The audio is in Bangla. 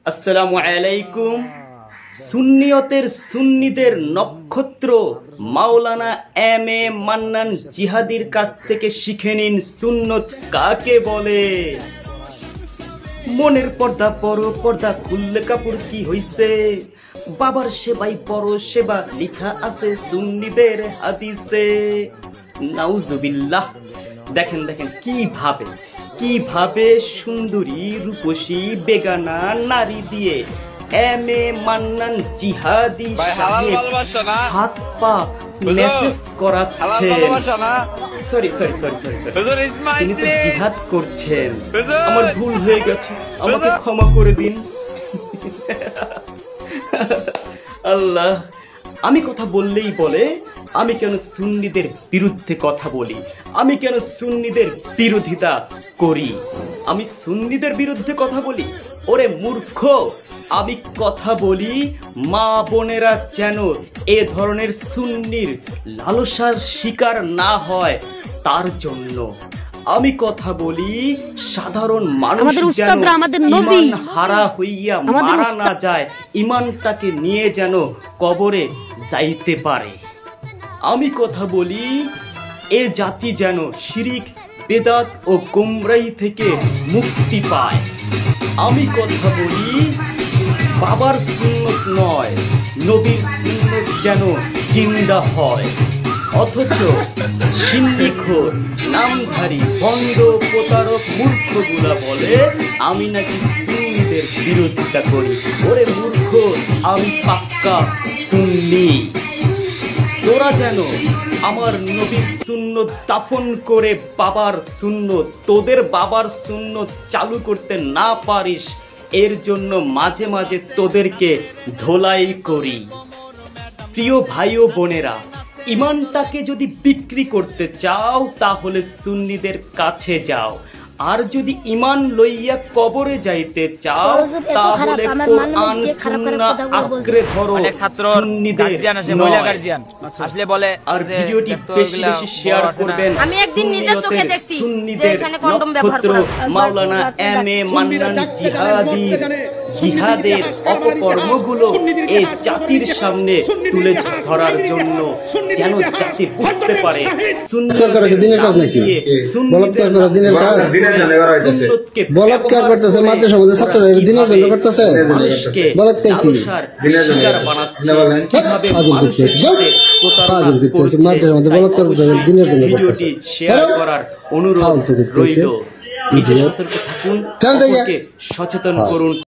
আসসালামু আলাইকুম। সুন্নিয়তের সুন্নিদের নক্ষত্র মাওলানা এম এ মান্নান জিহাদির কাছ থেকে শিখে নিন সুন্নত কাকে বলে। মনের পর্দা পরো, পর্দা খুললে কাপড় কি হইছে, বাবার সেবাই বড় সেবা লেখা আছে সুন্নিদের হাদিসে। নাউজুবিল্লাহ। দেখেন দেখেন কিভাবে সুন্দরী রূপসী বেগানা নারী দিয়ে এম এ মান্নান জিহাদি হাত পা মেসেজ করাচ্ছেন। সরি তিনি তো জিহাদ করছেন। আমার ভুল হয়ে গেছে, আমাকে ক্ষমা করে দিন। আল্লাহ, আমি কথা বললেই বলে আমি কেন সুন্নিদের বিরুদ্ধে কথা বলি, আমি কেন সুন্নিদের বিরোধিতা করি, আমি সুন্নিদের বিরুদ্ধে কথা বলি। ওরে মূর্খ, আমি কথা বলি মা বোনেরা যেন এ ধরনের সুন্নির লালসার শিকার না হয় তার জন্য। আমি কথা বলি সাধারণ মানুষ যেন ঈমান হারা হইয়া মারা না যায়, ঈমানটাকে নিয়ে যেন কবরে যাইতে পারে। আমি কথা বলি এ জাতি যেন শিরিক বেদাত ও গোমরাহি থেকে মুক্তি পায়। আমি কথা বলি বাবার সুন্নত নয়, নবীর সুন্নত যেন জিন্দা হয়। অথচ সিন্নিখোর নামধারী বন্ড প্রতারক মূর্খগুলা বলে আমি নাকি সুন্নিদের বিরোধিতা করি। ওরে মূর্খ, আমি পাক্কা সুন্নি। তোরা যেন আমার নবীর সুন্নত দাফন করে বাবার সুন্নত, তোদের বাবার সুন্নত চালু করতে না পারিস, এর জন্য মাঝে মাঝে তোদেরকে ধোলাই করি। প্রিয় ভাই ও বোনেরা, ঈমানটাকে যদি বিক্রি করতে চাও তাহলে সুন্নিদের কাছে যাও, আর যদি ঈমান লইয়া কবরে যাইতে চাও তাহলে কোরআন সুন্নাহ আঁকড়ে ধরো। সুন্নিদের আসলে বলে। আর ভিডিওটি বেশি বেশি শেয়ার করবেন। আমি একদিন নিজের চোখে দেখছি যে এখানে কন্ডম ব্যবহার করা হয়। মাওলানা এম এ মান্নান জিহাদের অপকর্মগুলো এই জাতির সামনে তুলে ধরার জন্য, যেন জাতি বুঝতে পারে বলাৎকার করতেছে মাদ্রাসার মধ্যে ছাত্ররা দিনের জন্য করতেছে। মাদ্রাসার মধ্যে বলাৎকার দিনের জন্য করতেছে। শেয়ার করার অনুরোধ রইল। সচেতন করুন।